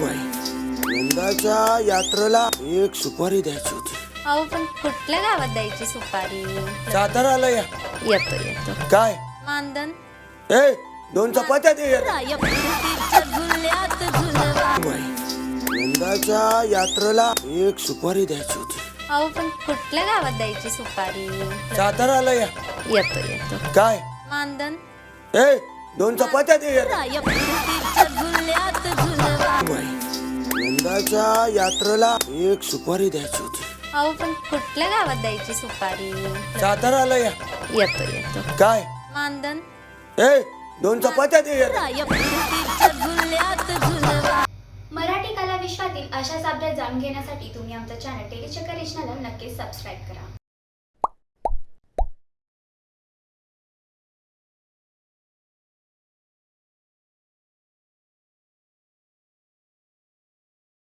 यंदाच्या यात्रेला एक सुपारी द्यायची होती. अहो पण कुठल्या गावात द्यायची सुपारी? साताराला या. येतो येतो. काय मानधन ए 2 चपात्या दे. यंदाच्या यात्रेला एक सुपारी द्यायची होती. अहो पण कुठल्या गावात द्यायची सुपारी? साताराला या. येतो येतो. काय मानधन ए 2 चपात्या दे. यंदाच्या यात्रेला एक सुपारी द्यायची होती. अहो पण कुठल्या गावात द्यायची सुपारी? साताराला या. येतो येतो. काय मानधन ए 2 चपात्या दे. मराठी कला विश्वातील अशाच अपडेट जाणून घेण्यासाठी तुम्ही आमचं चॅनल टेलीचक्कर रिजनला नक्कीच सबस्क्राईब करा.